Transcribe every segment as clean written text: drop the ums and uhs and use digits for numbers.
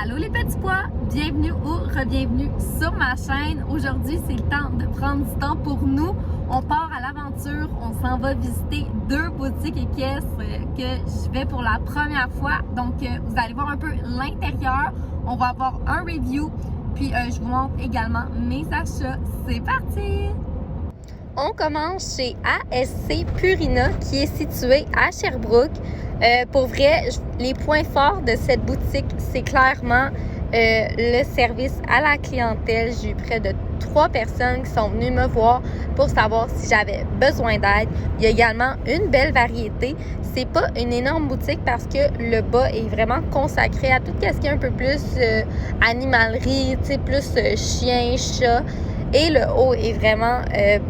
Allô les petits pois, bienvenue ou re-bienvenue sur ma chaîne. Aujourd'hui, c'est le temps de prendre du temps pour nous. On part à l'aventure, on s'en va visiter deux boutiques et caisses que je vais pour la première fois. Donc, vous allez voir un peu l'intérieur. On va avoir un review, puis je vous montre également mes achats. C'est parti! On commence chez ASC Purina qui est situé à Sherbrooke. Pour vrai, les points forts de cette boutique, c'est clairement le service à la clientèle. J'ai eu près de 3 personnes qui sont venues me voir pour savoir si j'avais besoin d'aide. Il y a également une belle variété. C'est pas une énorme boutique parce que le bas est vraiment consacré à tout ce qui est un peu plus animalerie, plus chien, chat. Et le haut est vraiment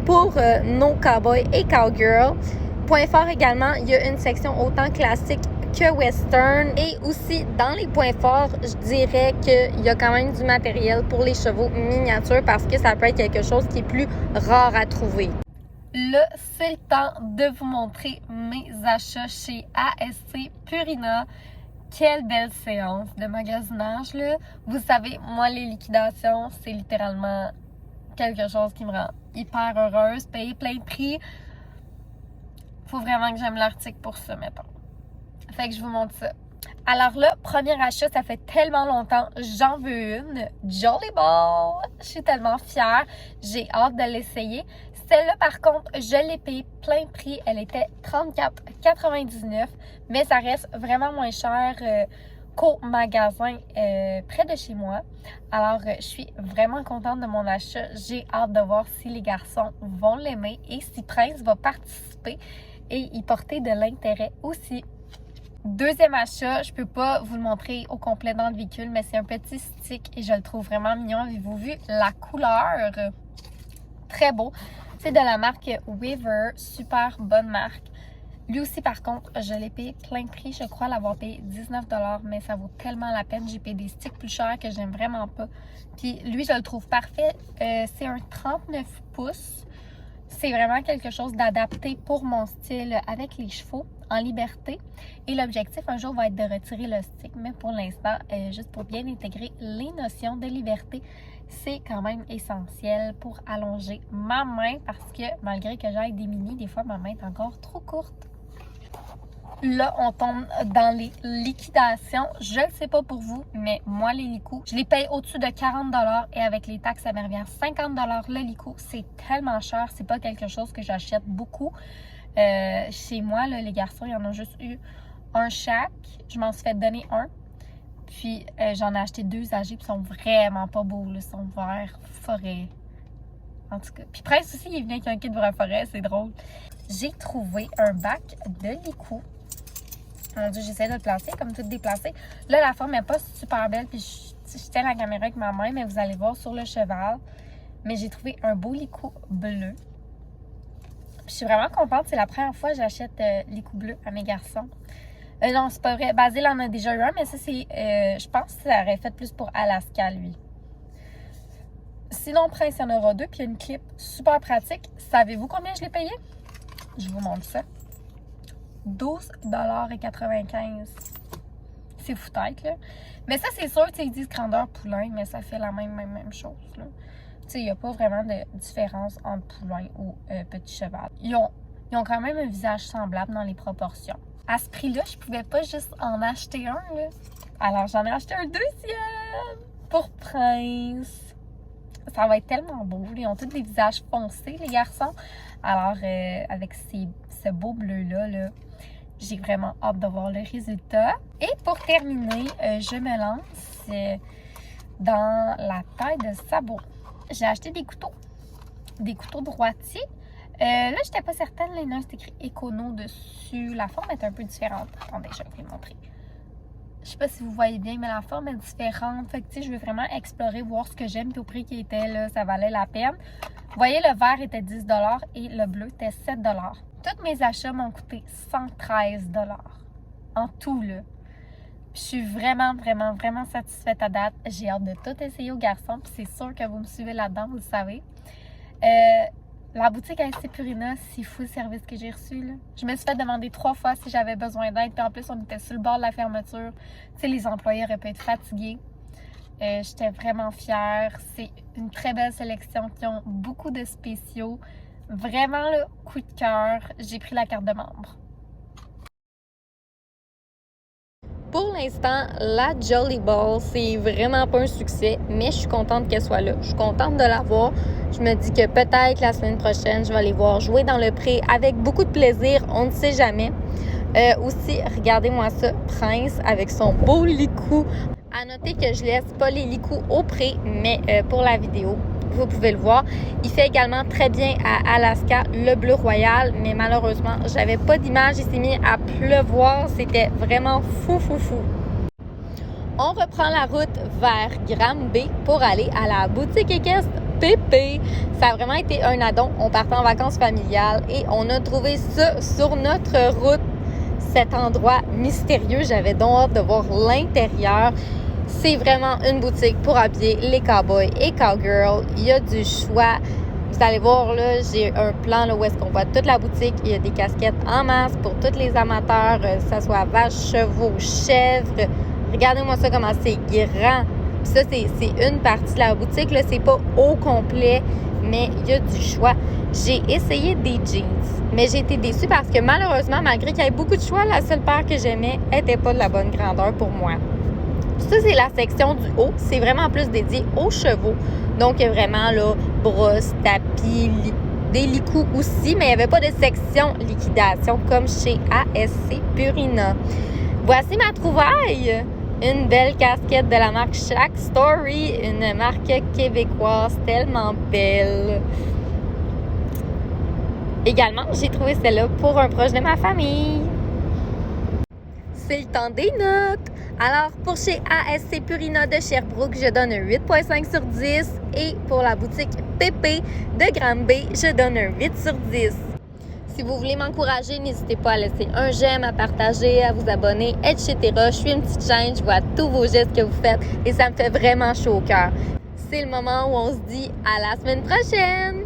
pour nos cowboys et cowgirls. Point fort également, il y a une section autant classique que western. Et aussi, dans les points forts, je dirais qu'il y a quand même du matériel pour les chevaux miniatures parce que ça peut être quelque chose qui est plus rare à trouver. Là, c'est le temps de vous montrer mes achats chez ASC Purina. Quelle belle séance de magasinage, là. Vous savez, moi, les liquidations, c'est littéralement quelque chose qui me rend hyper heureuse. Payer plein de prix, faut vraiment que j'aime l'article pour ça, mettons. Fait que je vous montre ça. Alors là, premier achat, ça fait tellement longtemps, j'en veux une. Jolly Ball! Je suis tellement fière. J'ai hâte de l'essayer. Celle-là, par contre, je l'ai payée plein prix. Elle était 34,99, mais ça reste vraiment moins cher qu'au magasin près de chez moi. Alors, je suis vraiment contente de mon achat. J'ai hâte de voir si les garçons vont l'aimer et si Prince va participer et y porter de l'intérêt aussi. Deuxième achat, je peux pas vous le montrer au complet dans le véhicule, mais c'est un petit stick et je le trouve vraiment mignon. Avez-vous vu la couleur? Très beau. C'est de la marque Weaver, super bonne marque. Lui aussi, par contre, je l'ai payé plein prix. Je crois l'avoir payé 19 $, mais ça vaut tellement la peine. J'ai payé des sticks plus chers que j'aime vraiment pas. Puis lui, je le trouve parfait. C'est un 39 pouces. C'est vraiment quelque chose d'adapté pour mon style avec les chevaux en liberté. Et l'objectif un jour va être de retirer le stick. Mais pour l'instant, juste pour bien intégrer les notions de liberté, c'est quand même essentiel pour allonger ma main parce que malgré que j'aille des mini, des fois ma main est encore trop courte. Là, on tombe dans les liquidations. Je ne sais pas pour vous, mais moi, les licous, je les paye au-dessus de 40 $ et avec les taxes, ça me revient à 50 $ le licou. C'est tellement cher. C'est pas quelque chose que j'achète beaucoup. Chez moi, là, les garçons, ils en ont juste eu un chaque. Je m'en suis fait donner un. Puis, j'en ai acheté 2 âgés, puis ils sont vraiment pas beaux. Là. Ils sont verts forêt. En tout cas. Puis, Prince aussi, il est venu avec un kit de forêt. C'est drôle. J'ai trouvé un bac de licou. Mon Dieu, j'essaie de le placer, comme tout déplacé. Là, la forme n'est pas super belle, puis je tiens la caméra avec ma main, mais vous allez voir sur le cheval. Mais j'ai trouvé un beau licou bleu. Puis je suis vraiment contente. C'est la première fois que j'achète licou bleu à mes garçons. Non, c'est pas vrai. Basile en a déjà eu un, mais ça, c'est... je pense que ça aurait fait plus pour Alaska, lui. Sinon, Prince, il y en aura 2, puis il y a une clip super pratique. Savez-vous combien je l'ai payé? Je vous montre ça. 12,95 $. C'est foutaille, là. Mais ça, c'est sûr, tu sais, ils disent grandeur poulain, mais ça fait la même chose, là. Tu sais, il n'y a pas vraiment de différence entre poulain ou petit cheval. Ils ont quand même un visage semblable dans les proportions. À ce prix-là, je pouvais pas juste en acheter un, là. Alors, j'en ai acheté un deuxième pour Prince. Ça va être tellement beau. Ils ont tous des visages foncés, les garçons. Alors, avec ce beau bleu-là, là, j'ai vraiment hâte de voir le résultat. Et pour terminer, je me lance dans la taille de sabot. J'ai acheté des couteaux droitiers. Là, je n'étais pas certaine. Là, il y en a, c'est écrit Econo dessus. La forme est un peu différente. Attendez, je vais vous le montrer. Je sais pas si vous voyez bien, mais la forme est différente. Fait que, tu sais, je veux vraiment explorer, voir ce que j'aime. Puis au prix qui était, là, ça valait la peine. Vous voyez, le vert était 10 $ et le bleu était 7 $. Tous mes achats m'ont coûté 113 $ en tout, là. Puis je suis vraiment satisfaite à date. J'ai hâte de tout essayer aux garçons. Puis c'est sûr que vous me suivez là-dedans, vous le savez. La boutique ASC Purina, c'est fou le service que j'ai reçu, là. Je me suis fait demander 3 fois si j'avais besoin d'aide. Puis en plus, on était sur le bord de la fermeture. Tu sais, les employés auraient pu être fatigués. J'étais vraiment fière. C'est une très belle sélection qui ont beaucoup de spéciaux. Vraiment le coup de cœur. J'ai pris la carte de membre. Pour l'instant, la Jolly Ball, c'est vraiment pas un succès, mais je suis contente qu'elle soit là. Je suis contente de la voir. Je me dis que peut-être la semaine prochaine, je vais aller voir jouer dans le pré avec beaucoup de plaisir. On ne sait jamais. Aussi, regardez-moi ça, Prince avec son beau licou. À noter que je laisse pas les licous au pré, mais pour la vidéo, vous pouvez le voir. Il fait également très bien à Alaska, le bleu royal, mais malheureusement, j'avais pas d'image. Il s'est mis à pleuvoir. C'était vraiment fou. On reprend la route vers Granby pour aller à la boutique équestre Pépé. Ça a vraiment été un addon. On partait en vacances familiales et on a trouvé ça sur notre route. Cet endroit mystérieux. J'avais donc hâte de voir l'intérieur. C'est vraiment une boutique pour habiller les cowboys et cowgirls. Il y a du choix. Vous allez voir, là, j'ai un plan là, où est-ce qu'on voit toute la boutique. Il y a des casquettes en masse pour tous les amateurs, que ce soit vaches, chevaux, chèvres. Regardez-moi ça, comment c'est grand. Puis ça, c'est une partie de la boutique. Là, c'est pas au complet, mais il y a du choix. J'ai essayé des jeans, mais j'ai été déçue parce que malheureusement, malgré qu'il y ait beaucoup de choix, la seule paire que j'aimais n'était pas de la bonne grandeur pour moi. Ça, c'est la section du haut. C'est vraiment plus dédié aux chevaux. Donc, il y a vraiment là, brosses, tapis, des licous aussi, mais il n'y avait pas de section liquidation comme chez ASC Purina. Voici ma trouvaille. Une belle casquette de la marque Shack Story, une marque québécoise tellement belle. Également, j'ai trouvé celle-là pour un proche de ma famille. C'est le temps des notes. Alors, pour chez ASC Purina de Sherbrooke, je donne un 8,5 sur 10. Et pour la boutique Pépé de Granby, je donne un 8 sur 10. Si vous voulez m'encourager, n'hésitez pas à laisser un j'aime, à partager, à vous abonner, etc. Je suis une petite chaîne, je vois tous vos gestes que vous faites et ça me fait vraiment chaud au cœur. C'est le moment où on se dit à la semaine prochaine!